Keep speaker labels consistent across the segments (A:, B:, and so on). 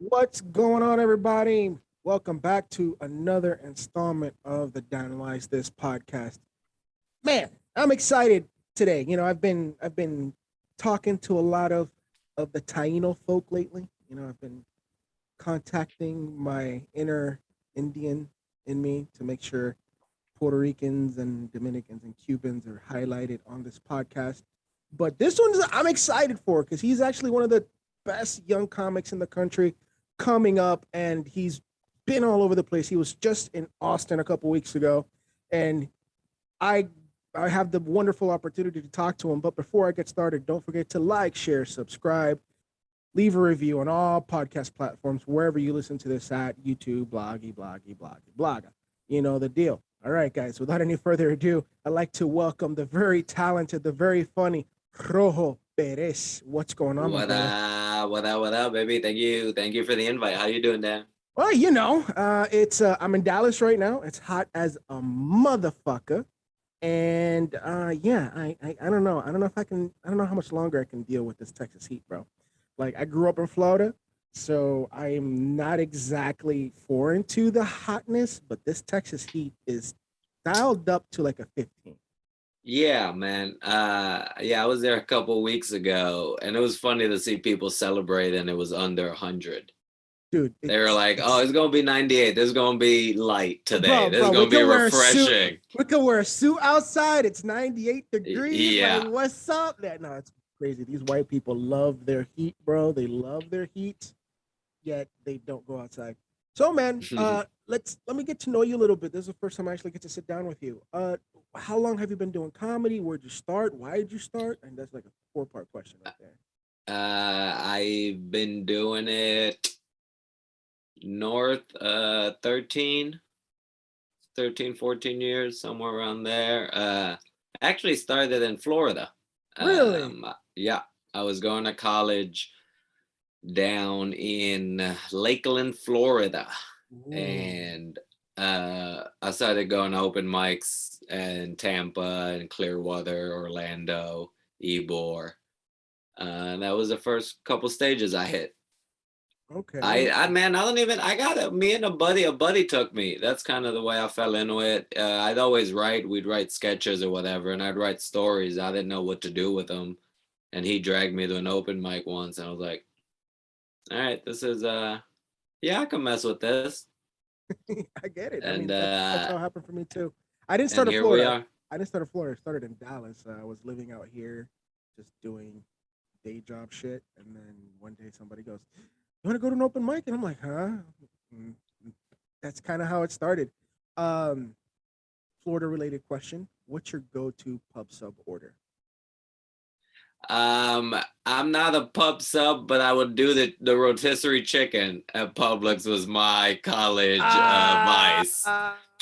A: What's going on, everybody? Welcome back to another installment of the Analyze This podcast. Man, I'm excited today. I've been talking to a lot of the Taino folk lately. I've been contacting my inner Indian in me to make sure Puerto Ricans and Dominicans and Cubans are highlighted on this podcast. But this one's I'm excited for because he's actually one of the best young comics in the country coming up, and he's been all over the place. He was just in Austin a couple weeks ago, and I I have the wonderful opportunity to talk to him. But before I get started, don't forget to like, share, subscribe, leave a review on all podcast platforms, wherever you listen to this at YouTube, bloggy. You know the deal. All right, guys, without any further ado, I'd like to welcome the very talented, the very funny Rojo Perez. What's going on, my
B: What
A: brother?
B: up? What up, baby? Thank you for the invite. How you doing, Dan?
A: Well, it's I'm in Dallas right now. It's hot as a motherfucker. And yeah, I don't know. I don't know if I can. I don't know how much longer I can deal with this Texas heat, bro. Like I grew up in Florida, so I am not exactly foreign to the hotness, but this Texas heat is dialed up to like a 15.
B: Yeah, man. Yeah, I was there a couple weeks ago, and it was funny to see people celebrate, and it was under 100.
A: Dude,
B: They were like, "Oh,
A: it's
B: it's gonna be 98. There's gonna be light today.
A: bro,
B: There's
A: bro. We
B: gonna be
A: can wear a suit.
B: refreshing."
A: We can wear a suit outside. It's 98 degrees. Like,
B: Yeah.
A: what's up? That no, it's crazy. These white people love their heat, bro. They love their heat, yet they don't go outside. So, man, let me get to know you a little bit. This is the first time I actually get to sit down with you. How long have you been doing comedy? Where'd you start? Why did you start? And that's like a four-part question right there.
B: I've been doing it north 13, 14 years, somewhere around there. Actually started in Florida.
A: Really?
B: Yeah, I was going to college down in Lakeland, Florida,
A: Ooh.
B: and I started going to open mics in Tampa and Clearwater, Orlando, Ybor. That was the first couple stages I hit.
A: Okay.
B: I
A: Okay.
B: man, I don't even. I got it. Me and a buddy took me. That's kind of the way I fell into it. I'd always write. We'd write sketches or whatever, and I'd write stories. I didn't know what to do with them, and he dragged me to an open mic once, and I was like, "All right, this is yeah, I can mess with this."
A: I get it. I
B: And
A: mean, that's how it happened for me too. I didn't start
B: and
A: in
B: here we
A: Florida.
B: are.
A: I didn't start in Florida. I started in Dallas. I was living out here, just doing day job shit. And then one day somebody goes, "You want to go to an open mic?" And I'm like, "Huh?" Mm, That's kind of how it started. Um, Florida related question: what's your go-to pub sub order?
B: Um, I'm not a pub sub, but I would do the rotisserie chicken at Publix was my college
A: Ah,
B: vice.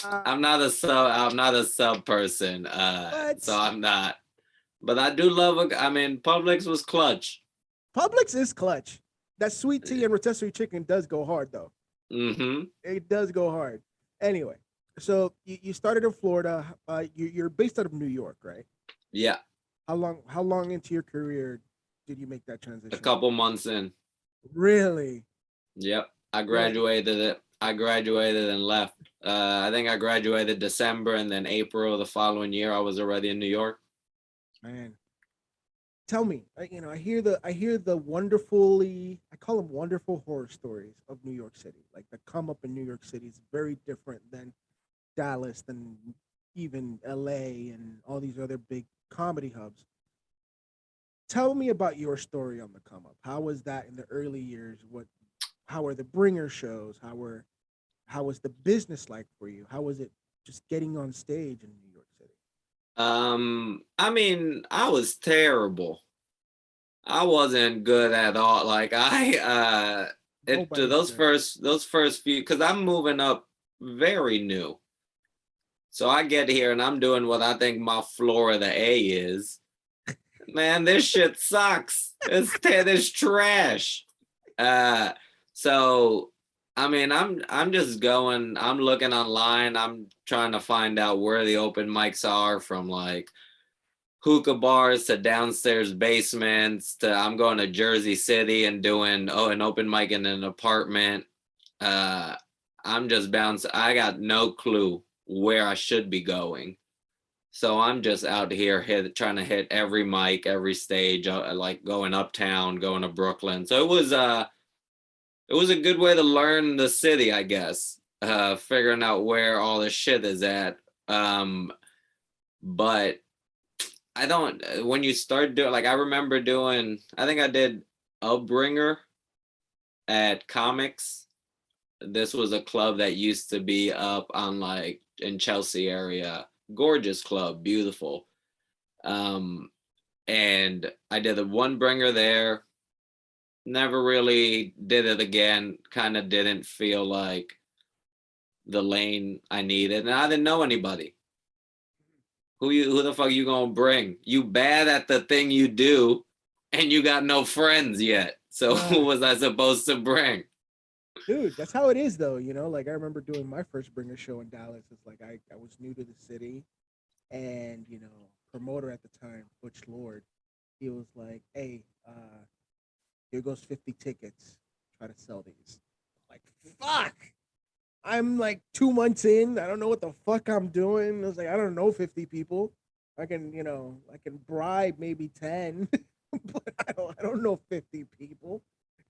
B: I'm not a sub person. So
A: what?
B: I'm not. But I do love I mean, Publix was clutch.
A: Publix is clutch. That sweet tea and rotisserie chicken does go hard though.
B: Mm-hmm.
A: It does go hard. Anyway, so you started in Florida. You're based out of New York, right?
B: Yeah,
A: How long into your career did you make that
B: a
A: transition?
B: couple months in.
A: Really?
B: Yep, I
A: Well,
B: graduated it. I graduated and left. I think I graduated December, and then April the following year, I was already in New York.
A: man, tell me. I hear the wonderfully, I call them wonderful horror stories of New York City. Like the come up in New York City is very different than Dallas, than even LA and all these other big comedy hubs. Tell me about your story on the come up. How was that in the early years? How were the bringer shows? How was the business like for you? How was it just getting on stage in New York City?
B: I mean, I was terrible. I wasn't good at all. Like it to
A: Nobody's good.
B: those first few, because I'm moving up very new. So I get here and I'm doing what I think my Florida A is. Man, this shit sucks. This trash. Uh, so I mean, I'm just going. I'm looking online. I'm trying to find out where the open mics are from, like hookah bars to downstairs basements to I'm going to Jersey City and doing an open mic in an apartment. I'm just bouncing. I got no clue where I should be going. So I'm just out here trying to hit every mic, every stage, like going uptown, going to Brooklyn. So it was a good way to learn the city, I guess. Figuring out where all the shit is at. But I don't, when you start doing, like I remember doing, I think I did a bringer at Comics. This was a club that used to be up on like in Chelsea area. Gorgeous club, beautiful. And I did the one bringer there. Never really did it again. Kind of didn't feel like the lane I needed. And I didn't know anybody. Who the fuck you gonna bring? You bad at the thing you do, and you got no friends yet. So who was I supposed to bring?
A: Dude, that's how it is though, you know. Like I remember doing my first bringer show in Dallas. It's like I was new to the city, and you know, promoter at the time, Butch Lord, he was like, "Hey, here goes 50 tickets. Try to sell these." I'm like, fuck. I'm like 2 months in. I don't know what the fuck I'm doing. I was like, I don't know 50 people. I can, you know, I can bribe maybe 10, but I don't know 50 people.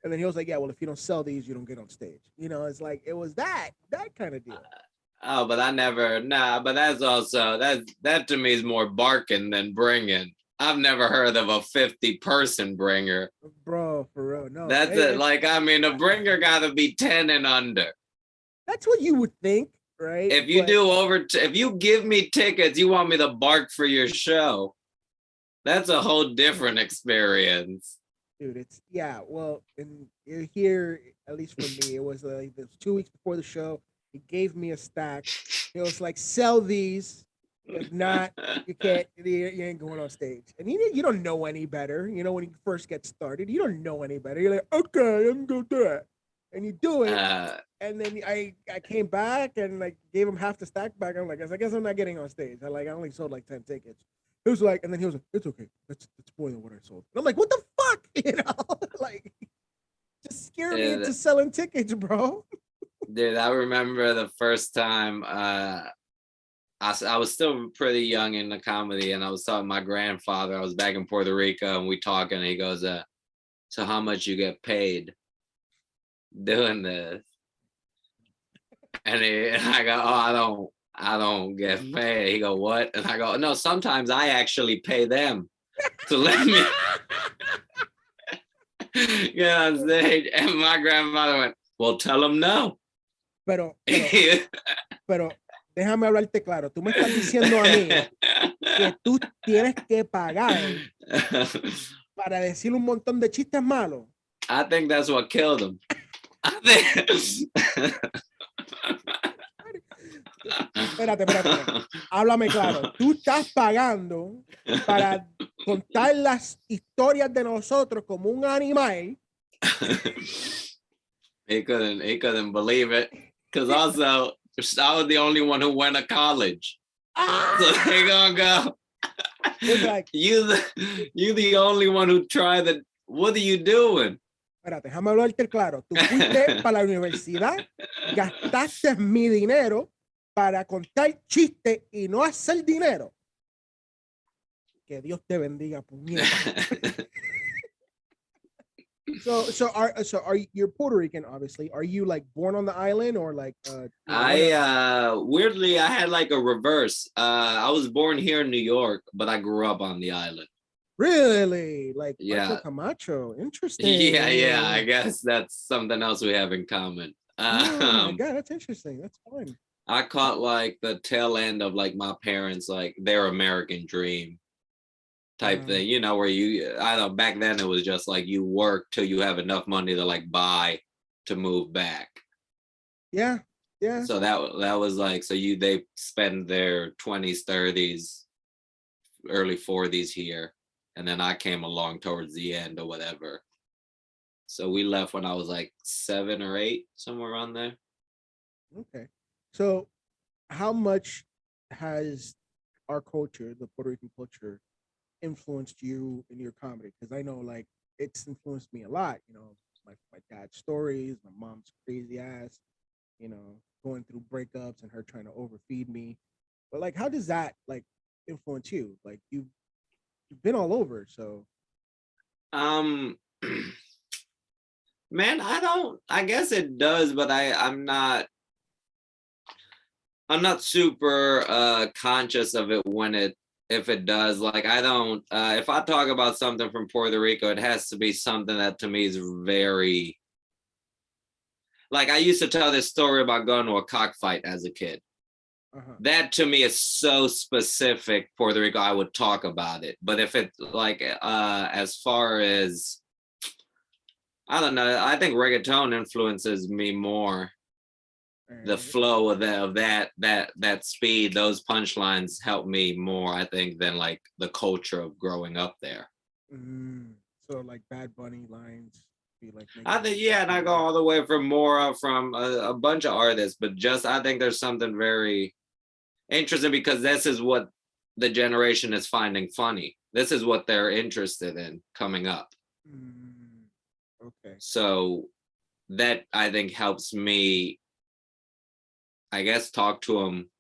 A: And then he was like, yeah, well, if you don't sell these, you don't get on stage. You know, it's like it was that kind of deal.
B: Oh, but but that's also that to me is more barking than bringing. I've never heard of a 50-person bringer.
A: Bro, for real. No.
B: That's it. Like, I mean, a bringer gotta be 10 and under.
A: That's what you would think, right?
B: If you if you give me tickets, you want me to bark for your show. That's a whole different experience.
A: Dude, well, and here, at least for me, it was like 2 weeks before the show. He gave me a stack. It was like, sell these. If not, you can't. You ain't going on stage. And you don't know any better. You know, when you first get started, you don't know any better. You're like, okay, I'm gonna do it, and you do it. And then I came back and like gave him half the stack back. I'm like, I guess I'm not getting on stage. I only sold like 10 tickets. It was like, and then he was like, it's okay. That's more than what I sold. And I'm like, what the fuck? You know, like, just scare me into selling tickets, bro.
B: Dude, I remember the first time I was still pretty young in the comedy, and I was talking to my grandfather. I was back in Puerto Rico, and we talking, and he goes, so how much you get paid doing this? And I go, oh, I don't get paid. He go, what? And I go, no, sometimes I actually pay them to let me get on stage. And my grandmother went, well, tell them no.
A: Pero déjame hablarte claro. Tú me estás diciendo a mí que tú tienes que pagar para decir un montón de chistes malos.
B: I think that's what killed him.
A: Espérate. Háblame claro. Tú estás pagando para contar las historias de nosotros como un animal.
B: He couldn't believe it. Because also, I was the only one who went to college. So they gonna go.
A: Like,
B: you the only one who tried it. What are you doing?
A: Espérate, déjame hablarte claro. Tú fuiste para la universidad, gastaste mi dinero para contar chistes y no hacer dinero. Que Dios te bendiga, puñeta. So are you're Puerto Rican, obviously. Are you like born on the island or like
B: weirdly I had like a reverse. I was born here in New York, but I grew up on the island.
A: Really? Like
B: yeah.
A: Camacho. Interesting.
B: Yeah. I guess that's something else we have in common.
A: Oh my God, that's interesting. That's fun.
B: I caught like the tail end of like my parents, like their American dream type thing, you know, where I don't know, back then it was just like you work till you have enough money to like buy to move back.
A: Yeah.
B: So that was like, so they spend their 20s, 30s, early 40s here. And then I came along towards the end or whatever. So we left when I was like 7 or 8, somewhere around there.
A: Okay. So how much has our culture, the Puerto Rican culture, influenced you in your comedy? Because I know like it's influenced me a lot. You know, my dad's stories, my mom's crazy ass. You know, going through breakups and her trying to overfeed me. But like, how does that like influence you? Like you've been all over, so.
B: Um, man, I guess it does, but I'm not super conscious of it when if it does. Like I don't if I talk about something from Puerto Rico, it has to be something that to me is very, like I used to tell this story about going to a cockfight as a kid.
A: Uh-huh.
B: That to me is so specific Puerto Rico, I would talk about it. But if it like as far as, I don't know, I think reggaeton influences me more. The
A: Alright.
B: flow of that speed, those punchlines help me more, I think, than like the culture of growing up there.
A: So like Bad Bunny lines be like
B: I
A: making
B: think,
A: you
B: yeah, and I go
A: feel.
B: all the way from more from a bunch of artists, but just I think there's something very interesting because this is what the generation is finding funny. This is what they're interested in coming up.
A: Okay.
B: So that I think helps me, I guess, talk to them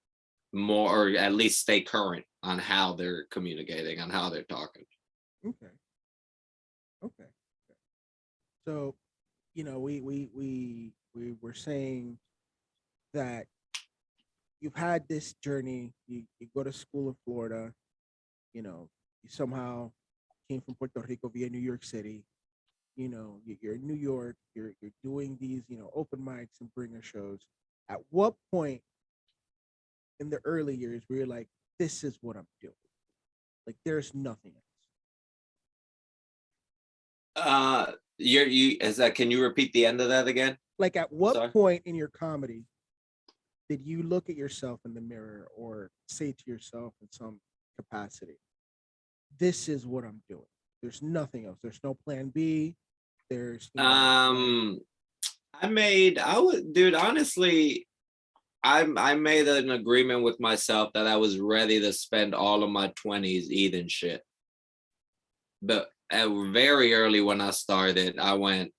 B: more, or at least stay current on how they're communicating, on how they're talking.
A: Okay. Okay. So, you know, we were saying that you've had this journey. You go to school in Florida. You know, you somehow came from Puerto Rico via New York City. You know, you're in New York. You're doing these, you know, open mics and bringer shows. At what point in the early years where you're like, this is what I'm doing? Like, there's nothing else.
B: You is that? Can you repeat the end of that again?
A: Like, at
B: I'm
A: what
B: sorry.
A: point in your comedy did you look at yourself in the mirror or say to yourself in some capacity, this is what I'm doing? There's nothing else. There's no plan B. There's, you know, like,
B: I would, dude, honestly, I made an agreement with myself that I was ready to spend all of my 20s eating shit. But very early when I started, I went,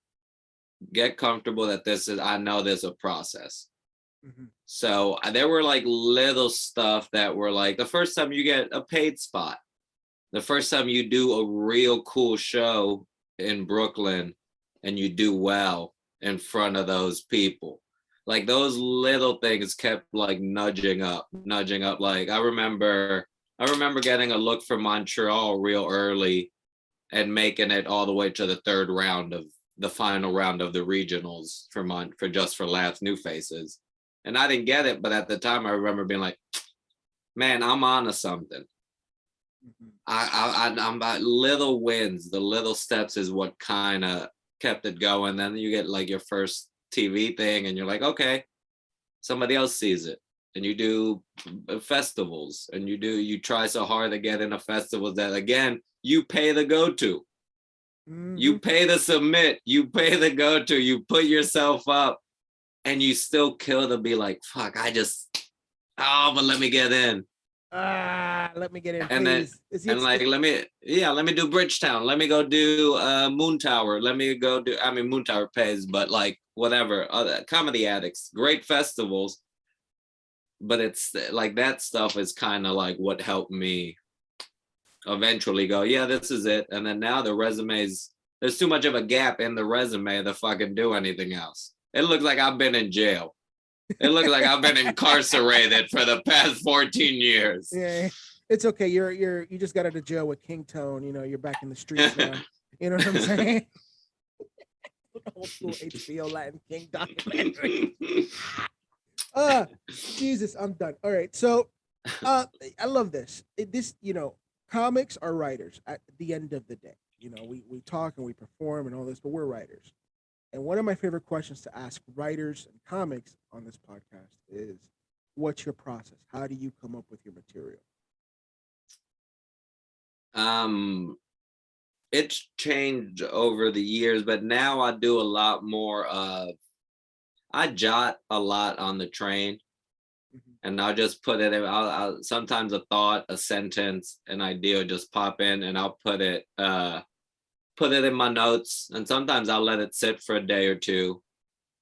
B: get comfortable that I know there's a process.
A: mm-hmm.
B: So there were like little stuff that were like the first time you get a paid spot, the first time you do a real cool show in Brooklyn and you do well in front of those people. Like those little things kept like nudging up. Like I remember getting a look from Montreal real early and making it all the way to the third round of the final round of the regionals for Just for Laughs New Faces. And I didn't get it, but at the time I remember being like, man, I'm onto something.
A: Mm-hmm.
B: I'm about little wins, the little steps is what kind of kept it going. Then you get like your first TV thing and you're like, okay, somebody else sees it. And you do festivals and you try so hard to get into festivals that again, you pay the go-to.
A: Mm-hmm.
B: You pay to submit, you pay the go-to, you put yourself up and you still kill to be like, fuck, but let me get in.
A: Let me get in,
B: And
A: please.
B: then let me do Bridgetown. Let me go do Moontower. Let me go do, Moontower pays, but like whatever, other comedy addicts, great festivals. But it's like that stuff is kind of like what helped me eventually go, yeah, this is it. And then now the resumes, there's too much of a gap in the resume to fucking do anything else. It looks like I've been in jail. It looks like I've been incarcerated for the past 14 years.
A: Yeah, it's okay. You just got out of jail with King Tone. You know, you're back in the streets now. You know what I'm saying? Old school HBO Latin King documentary. Jesus, I'm done. All right, so I love this. You know, comics are writers at the end of the day. You know, we talk and we perform and all this, but we're writers. And one of my favorite questions to ask writers and comics on this podcast is, what's your process? How do you come up with your material?
B: It's changed over the years, but now I do a lot more of, I jot a lot on the train.
A: Mm-hmm.
B: and I'll just put it in. I'll sometimes a thought, a sentence, an idea will just pop in, and I'll put it in my notes. And sometimes I'll let it sit for a day or two,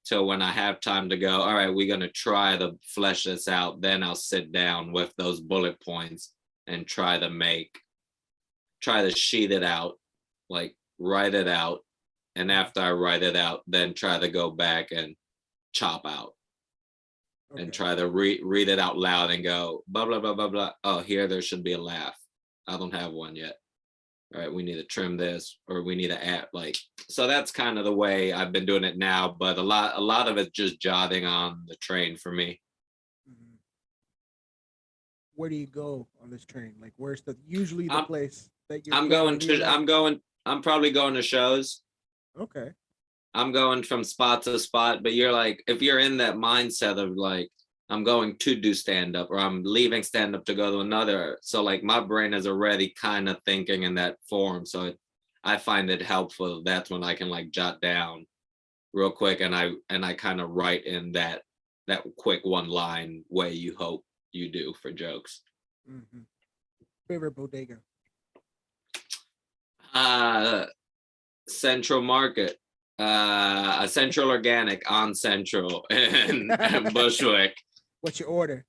B: till when I have time to go, all right, we're gonna try to flesh this out. Then I'll sit down with those bullet points and try to sheet it out, like write it out. And after I write it out, then try to go back and chop out. Okay. And try to read it out loud and go, blah, blah, blah, blah, blah. Oh, here there should be a laugh. I don't have one yet. All right, we need to trim this, or we need to add, like, so that's kind of the way I've been doing it now, but a lot of it's just jotting on the train for me.
A: Mm-hmm. Where do you go on this train? Like, where's usually the place that you're I'm probably going to shows. Okay.
B: I'm going from spot to spot, but you're like, if you're in that mindset of like, I'm going to do stand-up, or I'm leaving stand-up to go to another. So like my brain is already kind of thinking in that form. So I find it helpful. That's when I can like jot down real quick, and I kind of write in that quick one line way you hope you do for jokes.
A: Mm-hmm. Favorite bodega?
B: Central Market. A Central Organic on Central in Bushwick.
A: What's your order?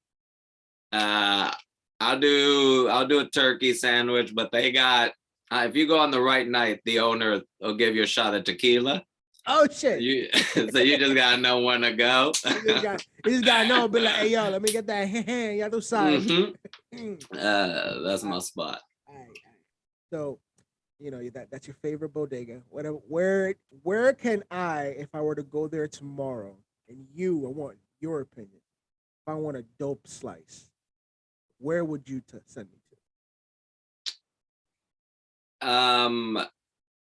B: I'll do a turkey sandwich, but they got if you go on the right night, the owner will give you a shot of tequila.
A: Oh shit!
B: So you just gotta know when to go.
A: you just gotta know, be like, hey yo, let me get that y'all do side.
B: Mm-hmm. That's my spot.
A: All right. So, that's your favorite bodega. Where can I, if I were to go there tomorrow, and I want your opinion. If I want a dope slice, where would you send me to?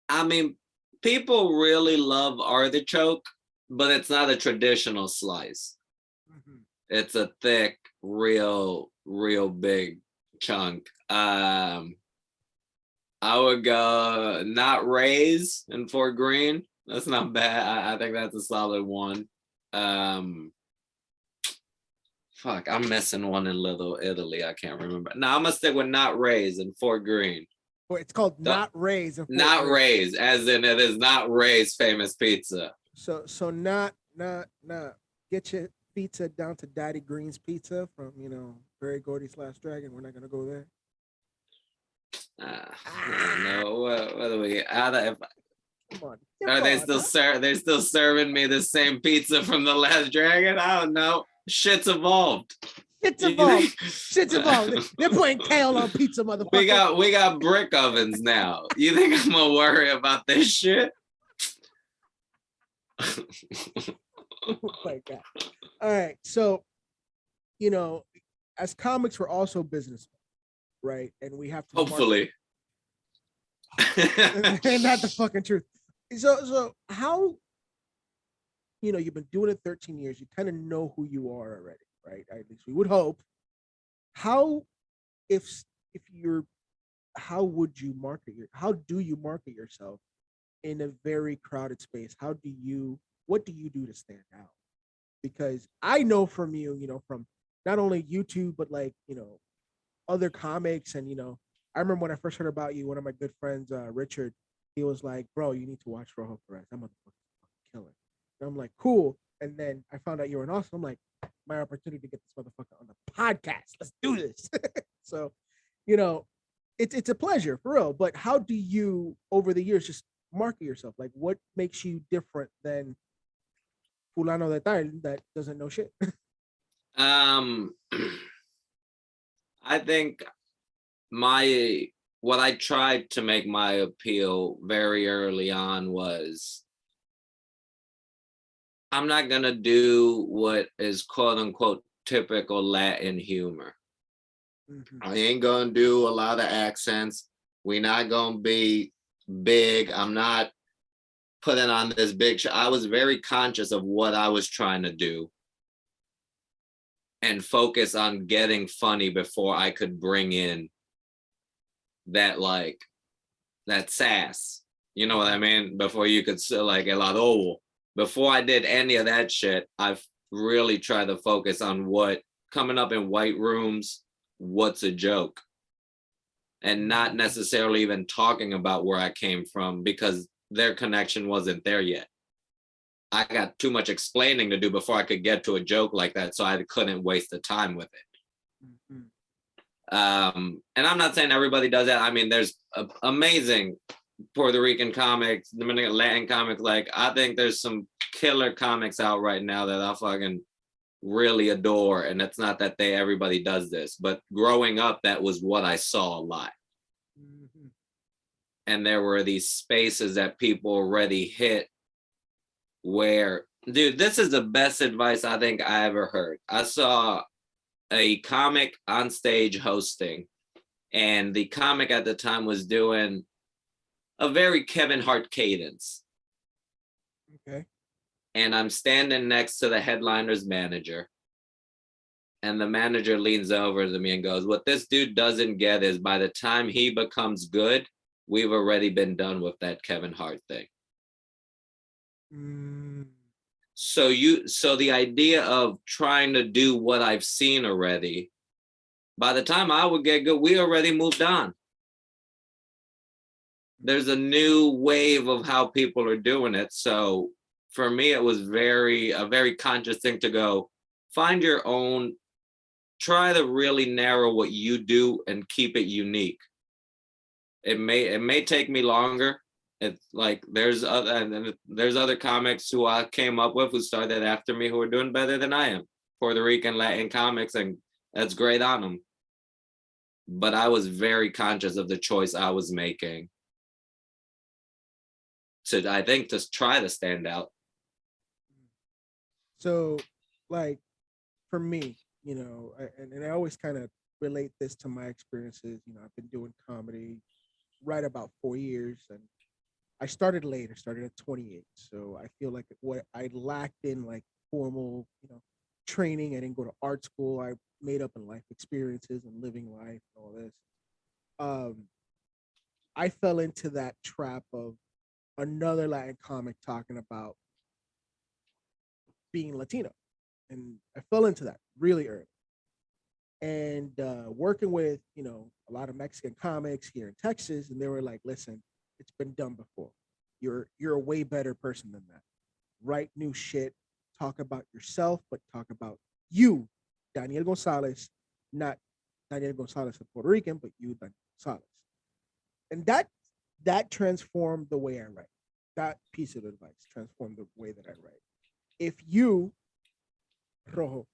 B: I mean, people really love artichoke, but it's not a traditional slice. Mm-hmm. It's a thick, real big chunk. I would go Not Ray's in Fort Greene. That's not bad. I think that's a solid one. Fuck, I'm missing one in Little Italy. I can't remember. No, I'm gonna stick with Not Ray's in Fort Greene.
A: It's called Not Ray's in Fort
B: Not
A: Greene.
B: Ray's, as in it is Not Ray's famous pizza.
A: So not get your pizza down to Daddy Green's Pizza from Barry Gordy / Dragon. We're not gonna go there.
B: No. What do we? Come
A: on.
B: Are they still they're still serving me the same pizza from the last Dragon? I don't know. Shit's evolved.
A: Shit's evolved. They're putting kale on pizza, motherfucker.
B: We got brick ovens now. You think I'm gonna worry about this shit?
A: Oh my God. All right. So, as comics, we're also businessmen, right? And we have to
B: hopefully.
A: And not the fucking truth. So how, you've been doing it 13 years. You kind of know who you are already, right? At least we would hope. How do you market yourself in a very crowded space? What do you do to stand out? Because I know from you, from not only YouTube, but other comics. And, I remember when I first heard about you, one of my good friends, Richard, he was like, bro, you need to watch Rojo Perez. I'm a fucking killer. And I'm like, cool. And then I found out you were an awesome. I'm like, my opportunity to get this motherfucker on the podcast. Let's do this. So, it's a pleasure for real. But how do you, over the years, just market yourself? Like, what makes you different than fulano de tal that doesn't know shit?
B: I think what I tried to make my appeal very early on was, I'm not gonna do what is quote unquote typical Latin humor. Mm-hmm. I ain't gonna do a lot of accents. We're not gonna be big. I'm not putting on this big show. I was very conscious of what I was trying to do and focus on getting funny before I could bring in that sass. You know what I mean? Before you could say like el adobo. Before I did any of that shit, I've really tried to focus on what coming up in white rooms, what's a joke? And not necessarily even talking about where I came from because their connection wasn't there yet. I got too much explaining to do before I could get to a joke like that, so I couldn't waste the time with it. And I'm not saying everybody does that. I mean, there's amazing Puerto Rican comics, Dominican Latin comics. Like, I think there's some killer comics out right now that I fucking really adore. And it's not that everybody does this, but growing up, that was what I saw a lot. And there were these spaces that people already hit where, dude, this is the best advice I think I ever heard. I saw a comic on stage hosting, and the comic at the time was doing a very Kevin Hart cadence.
A: Okay.
B: And I'm standing next to the headliner's manager. And the manager leans over to me and goes, what this dude doesn't get is by the time he becomes good, we've already been done with that Kevin Hart thing. So the idea of trying to do what I've seen already, by the time I would get good, we already moved on. There's a new wave of how people are doing it. So for me, it was a very conscious thing to go, find your own, try to really narrow what you do and keep it unique. It may take me longer. It's like there's other comics who I came up with who started after me who are doing better than I am. Puerto Rican, Latin comics, and that's great on them. But I was very conscious of the choice I was making. So I think to try to stand out.
A: So, like, for me, and I always kind of relate this to my experiences. I've been doing comedy right about 4 years, and I started late. I started at 28, so I feel like what I lacked in like formal, training. I didn't go to art school. I made up in life experiences and living life and all this. I fell into that trap of another Latin comic talking about being Latino, and I fell into that really early. And working with a lot of Mexican comics here in Texas, and they were like, "Listen, it's been done before. You're a way better person than that. Write new shit. Talk about yourself, but talk about you, Daniel Gonzalez, not Daniel Gonzalez, a Puerto Rican, but you, Daniel Gonzalez." And that transformed the way I write. That piece of advice transformed the way that I write. If you, Rojo,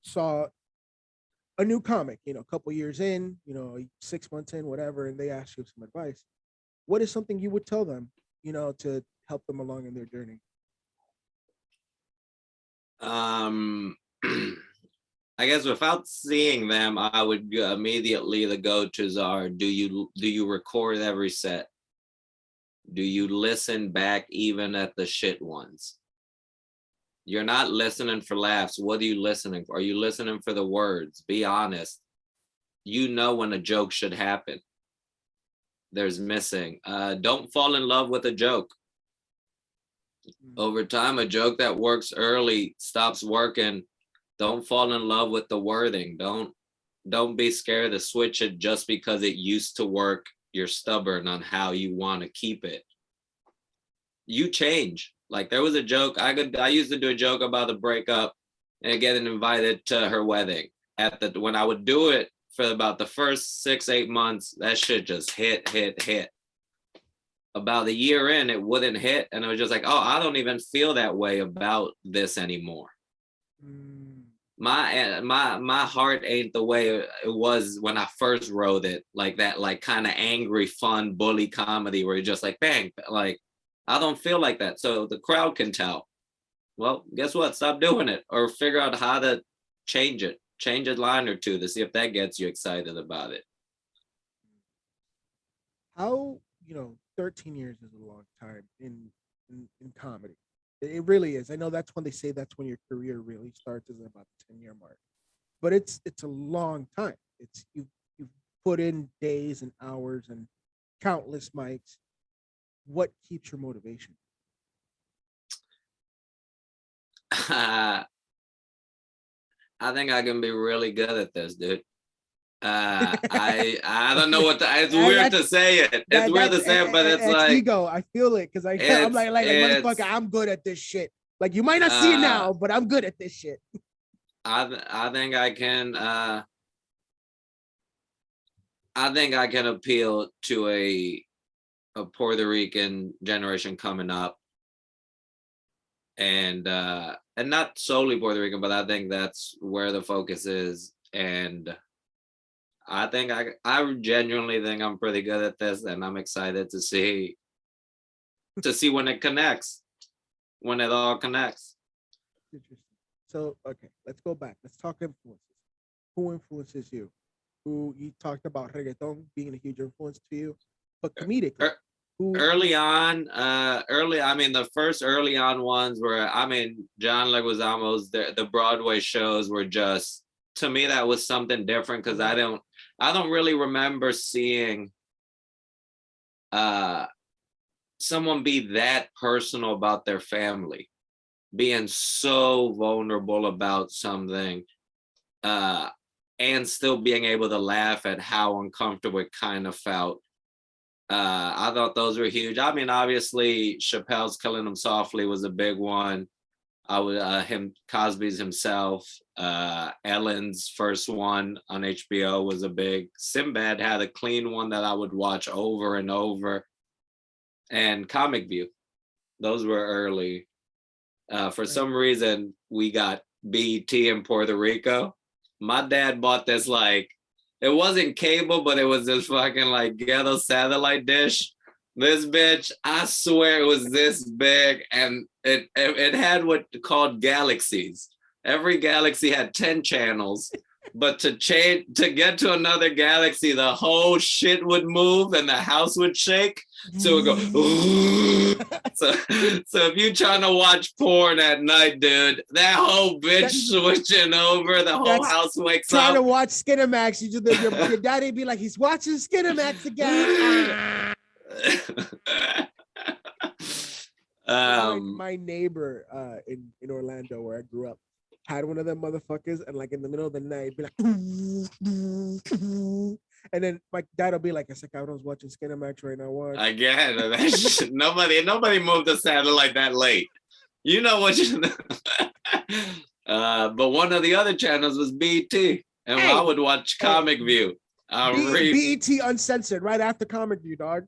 A: saw a new comic, a couple years in, 6 months in, whatever, and they ask you some advice, what is something you would tell them, to help them along in their journey?
B: I guess without seeing them, I would immediately, the go-tos are, do you record every set? Do you listen back even at the shit ones? You're not listening for laughs. What are you listening for? Are you listening for the words? Be honest. You know when a joke should happen. There's missing. Don't fall in love with a joke. Over time, a joke that works early stops working. Don't fall in love with the wording. Don't be scared to switch it just because it used to work. You're stubborn on how you want to keep it. You change. Like, there was a joke, I used to do a joke about a breakup and getting invited to her wedding. When I would do it for about the first 6-8 months, that shit just hit. About a year in, it wouldn't hit, and it was just like, oh, I don't even feel that way about this anymore. My heart ain't the way it was when I first wrote it, like that, like kind of angry, fun, bully comedy where you're just like, bang, like, I don't feel like that. So the crowd can tell. Well, guess what? Stop doing it, or figure out how to change it. Change a line or two to see if that gets you excited about it.
A: How, 13 years is a long time in comedy. It really is. I know that's when they say that's when your career really starts, is about the 10-year mark. But it's a long time. It's you've put in days and hours and countless mics. What keeps your motivation?
B: I I think I can be really good at this, dude. I don't know what it's weird to say it. It's weird to say it, but it's like
A: ego. I feel it because I'm like motherfucker, I'm good at this shit. Like you might not see it now, but I'm good at this shit.
B: I think I can I think I can appeal to a Puerto Rican generation coming up. And not solely Puerto Rican, but I think that's where the focus is. And I think I genuinely think I'm pretty good at this, and I'm excited to see when it connects, when it all connects.
A: Interesting. So okay, let's go back. Let's talk influences. Who influences you? Who you talked about reggaeton being a huge influence to you, but comedically.
B: Early on, I mean, the first early on ones were, I mean, John Leguizamo's, the Broadway shows were just, to me, that was something different because I don't really remember seeing someone be that personal about their family, being so vulnerable about something, and still being able to laugh at how uncomfortable it kind of felt. I thought those were huge. I mean, obviously, Chappelle's Killing Them Softly was a big one. Cosby's himself. Ellen's first one on HBO was a big. Sinbad had a clean one that I would watch over and over. And Comic View. Those were early. For some reason, we got BET in Puerto Rico. My dad bought this, like, it wasn't cable, but it was this fucking like ghetto satellite dish. This bitch, I swear it was this big, and it had what called galaxies. Every galaxy had 10 channels, but to get to another galaxy, the whole shit would move and the house would shake. So it would go. Ooh. So if you're trying to watch porn at night, dude, that whole bitch switching over, the whole house wakes up.
A: Trying to watch Skinamax, your daddy be like, he's watching Skinamax again. My neighbor in Orlando, where I grew up, had one of them motherfuckers, and like in the middle of the night, be like, and then my dad will be like, "It's like I was watching Skinamax right now." Watch.
B: Again, nobody moved the satellite that late. You know what? But one of the other channels was BET, and I would watch Comic View.
A: BET Uncensored right after Comic View, dog.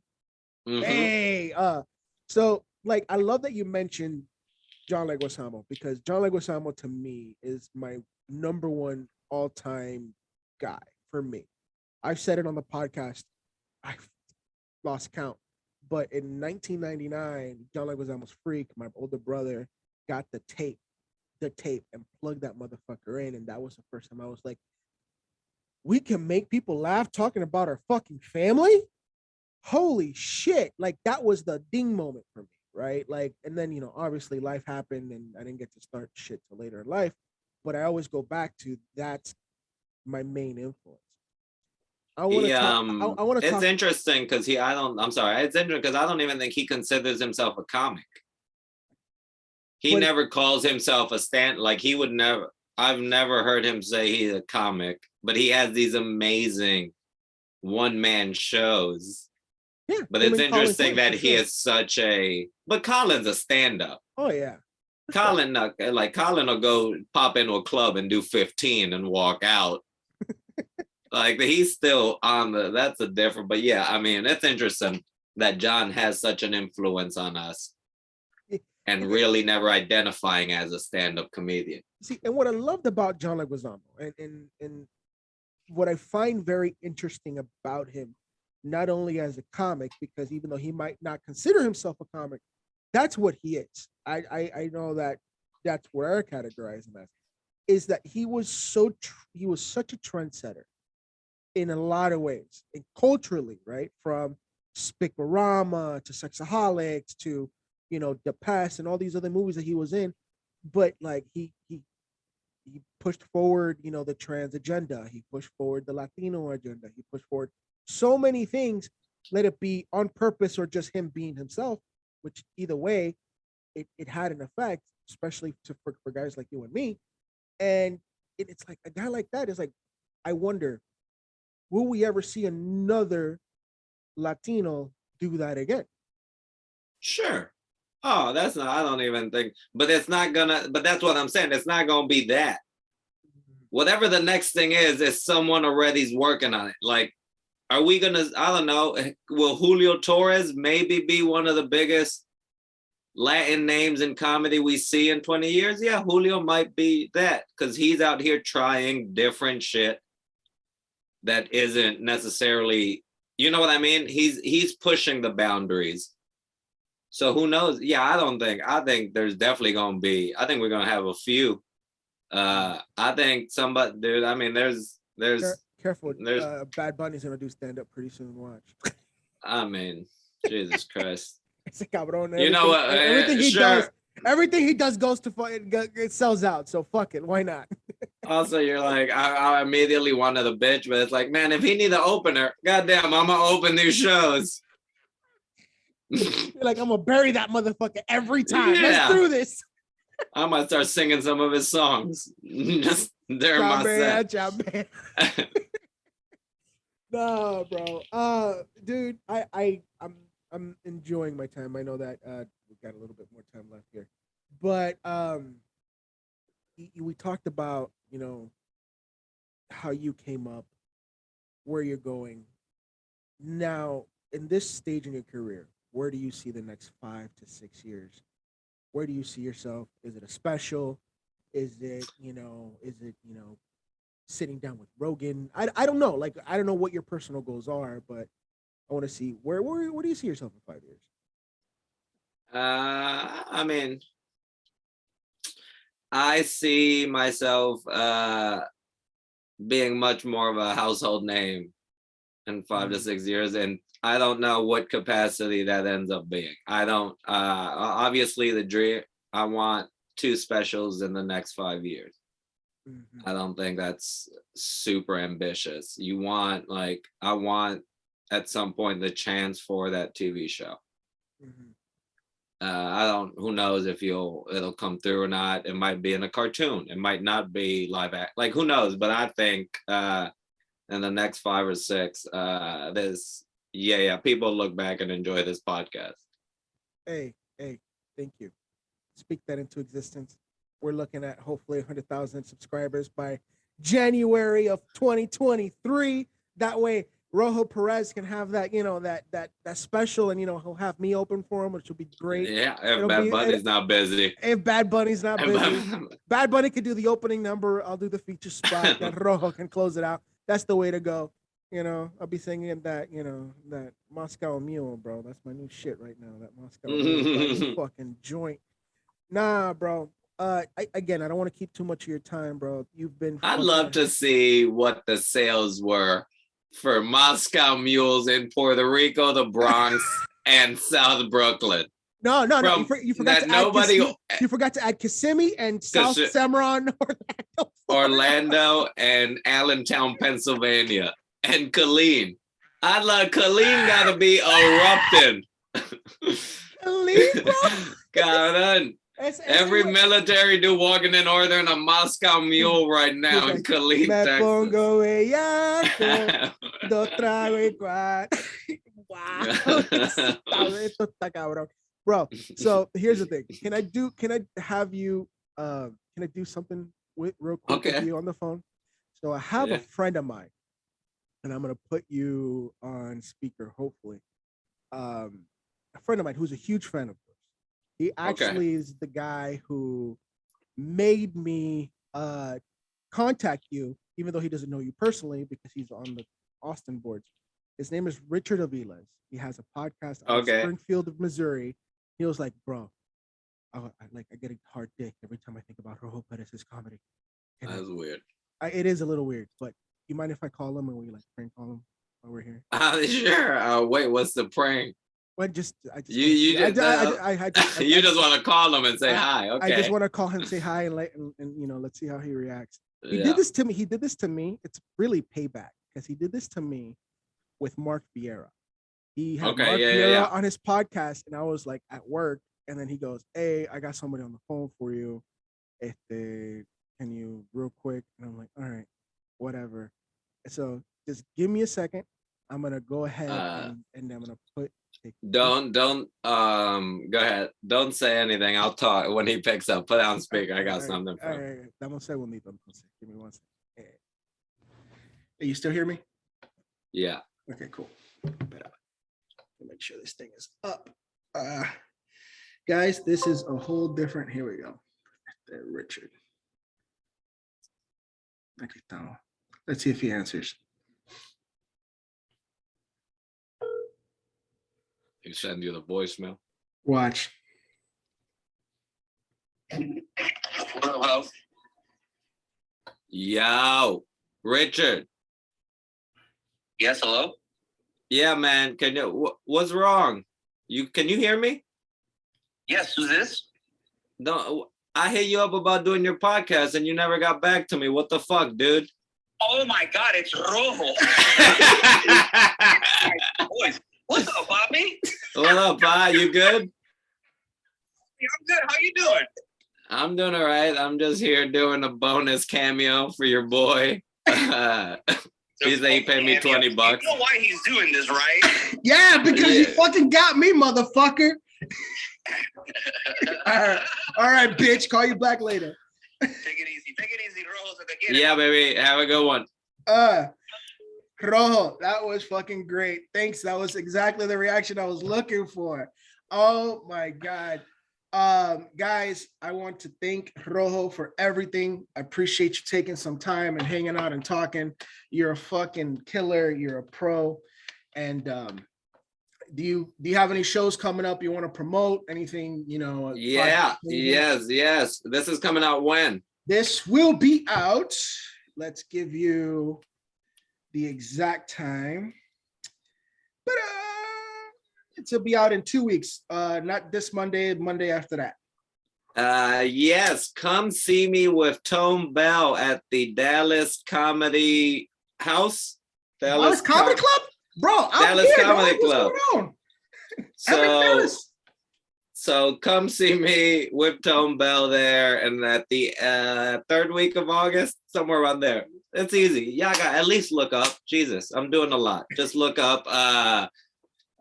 A: Mm-hmm. So like I love that you mentioned John Leguizamo, because John Leguizamo to me is my number one all-time guy for me. I've said it on the podcast. I've lost count. But in 1999, John Leguizamo's Freak, my older brother, got the tape and plugged that motherfucker in. And that was the first time I was like, we can make people laugh talking about our fucking family? Holy shit. Like that was the ding moment for me, right? Like, and then, obviously life happened and I didn't get to start shit till later in life. But I always go back to that's my main influence.
B: It's interesting because it's interesting because I don't even think he considers himself a comic. He never calls himself a I've never heard him say he's a comic, but he has these amazing one-man shows. Yeah. But it's interesting that he is but Colin's a stand-up.
A: Oh yeah.
B: Colin will go pop into a club and do 15 and walk out. Like he's still on that's a different, but yeah, I mean, it's interesting that John has such an influence on us and really never identifying as a stand-up comedian.
A: See, and what I loved about John Leguizamo and what I find very interesting about him, not only as a comic, because even though he might not consider himself a comic, that's what he is. I know that's where I categorize him as, is that he was such a trendsetter in a lot of ways, and culturally, right? From Spicorama to Sexaholics to, The Past and all these other movies that he was in. But like he pushed forward, the trans agenda. He pushed forward the Latino agenda. He pushed forward so many things, let it be on purpose or just him being himself, which either way, it, it had an effect, especially for guys like you and me. And it's like a guy like that is like, I wonder, will we ever see another Latino do that again?
B: Sure. Oh, that's not, I don't even think, but it's not gonna, but that's what I'm saying. It's not gonna be that. Whatever the next thing is someone already's working on it. Like, are we gonna, I don't know, will Julio Torres maybe be one of the biggest Latin names in comedy we see in 20 years? Yeah, Julio might be that because he's out here trying different shit that isn't necessarily, you know what I mean? He's pushing the boundaries. So who knows? Yeah, I think there's definitely gonna be, I think we're gonna have a few. I think somebody, dude, I mean, there's
A: Careful. Bad Bunny's gonna do stand up pretty soon. Watch.
B: I mean, Jesus Christ.
A: Ese cabrón.
B: You know what?
A: Everything he does goes to it sells out. So fuck it. Why not?
B: Also, you're like, I immediately wanted a bitch, but it's like, man, if he need an opener, goddamn, I'm gonna open these shows.
A: You're like, I'm gonna bury that motherfucker every time. Let's do this.
B: I might start singing some of his songs just during my set.
A: No, bro. Dude, I'm enjoying my time. I know that we've got a little bit more time left here, but we talked about, you know, how you came up, where you're going now in this stage in your career. Where do you see the next 5 to 6 years? Where do you see yourself? Is it a special? Is it, sitting down with Rogan? I don't know. Like, I don't know what your personal goals are, but I want to see where do you see yourself in 5 years?
B: I mean, I see myself being much more of a household name in 5 to 6 years, and I don't know what capacity that ends up being. I don't, obviously the dream, I want 2 specials in the next 5 years. I don't think that's super ambitious. You want, like, I want at some point the chance for that TV show. I don't, who knows if it'll come through or not. It might be in a cartoon. It might not be live act. Like, who knows? But I think in the next 5 or 6, people look back and enjoy this podcast.
A: Hey, thank you. Speak that into existence. We're looking at hopefully 100,000 subscribers by January of 2023. That way, Rojo Perez can have that, that special, and he'll have me open for him, which will be great.
B: Yeah, if Bad Bunny's not busy.
A: If Bad Bunny's not busy, Bad Bunny could do the opening number. I'll do the feature spot. Then Rojo can close it out. That's the way to go. I'll be singing that, that Moscow Mule, bro. That's my new shit right now. That Moscow Mule fucking joint. Nah, bro. I don't want to keep too much of your time, bro. You've been.
B: I'd love to see what the sales were for Moscow Mules in Puerto Rico, the Bronx, and South Brooklyn.
A: No. You forgot to add Kissimmee and South Cimarron,
B: Orlando, and Allentown, Pennsylvania, and Killeen. I'd love Killeen. Gotta be erupting.
A: Killeen, bro.
B: God, every military dude walking in ordering a Moscow Mule right now in Killeen, Texas.
A: Pongo wow. Bro, so here's the thing. Can I have you can I do something real quick with you on the phone? So I have a friend of mine, and I'm gonna put you on speaker, hopefully. A friend of mine who's a huge fan of yours. He actually is the guy who made me contact you, even though he doesn't know you personally because he's on the Austin boards. His name is Richard Aviles. He has a podcast out of Springfield, Missouri. He was like, bro, I get a hard dick every time I think about Rojo Perez's comedy.
B: That's weird.
A: It is a little weird, but you mind if I call him and we prank call him while we're here?
B: Sure. Wait, what's the prank?
A: Well, you just want
B: to call him and say hi. Okay.
A: I just want to call him, say hi, and let's see how he reacts. He did this to me. It's really payback because he did this to me with Mark Vieira. He had Mark Vieira on his podcast, and I was like at work, and then he goes, "Hey, I got somebody on the phone for you. can you real quick? And I'm like, all right, whatever. So just give me a second. I'm gonna go ahead and I'm gonna put.
B: Don't go ahead. Don't say anything. I'll talk when he picks up. Put it on speaker. I got something for him.
A: All right. I'm gonna say we'll need them. Give me one second. Hey, you still hear me?
B: Yeah.
A: Okay, cool. Better make sure this thing is up. Guys, this is a whole different. Here we go. There, Richard. Okay, now let's see if he answers.
B: He send you the voicemail.
A: Watch.
C: Hello.
B: Yo, Richard.
C: Yes, hello.
B: Yeah, man. Can you? What's wrong? Can you hear me?
C: Yes, who's this?
B: No, I hit you up about doing your podcast and you never got back to me. What the fuck, dude?
C: Oh my God, it's Rojo. Boys, what's up, Bobby?
B: What up, Pa? You good?
C: I'm good. How you doing?
B: I'm doing all right. I'm just here doing a bonus cameo for your boy. He said he paid me $20.
C: You know why he's doing this, right?
A: Yeah, because you fucking got me, motherfucker. All right, bitch. Call you back later.
C: Take it easy, Rojo.
B: Yeah, baby. Have a good one.
A: Rojo, that was fucking great. Thanks. That was exactly the reaction I was looking for. Oh my God. Guys, I want to thank Rojo for everything. I appreciate you taking some time and hanging out and talking. You're a fucking killer. You're a pro. And do you have any shows coming up you want to promote? Anything,
B: Yeah, yes. This is coming out when?
A: This will be out. Let's give you the exact time. It'll be out in 2 weeks. Not this Monday after that.
B: Yes, come see me with Tone Bell at the Dallas Comedy House.
A: Dallas Comedy Club? Bro,
B: Dallas Comedy Club. So come see me with Tone Bell there, and at the third week of August, somewhere around there. It's easy. Y'all got at least look up. Jesus, I'm doing a lot. Just look up.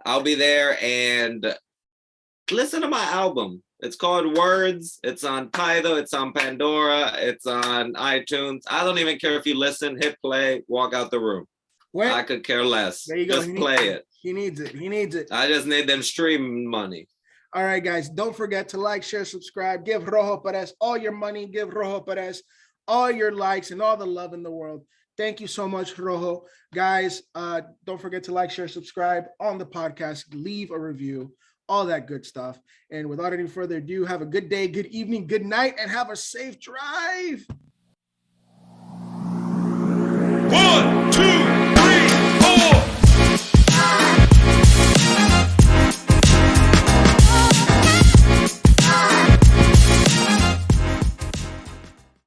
B: I'll be there and listen to my album. It's called Words. It's on Tidal. It's on Pandora. It's on iTunes. I don't even care if you listen, hit play, walk out the room. I could care less.
A: There you go.
B: Just play it.
A: He needs it.
B: I just need them stream money.
A: All right, guys. Don't forget to like, share, subscribe. Give Rojo Perez all your money. Give Rojo Perez all your likes and all the love in the world. Thank you so much, Rojo. Guys, don't forget to like, share, subscribe on the podcast. Leave a review. All that good stuff. And without any further ado, have a good day, good evening, good night, and have a safe drive.
C: 1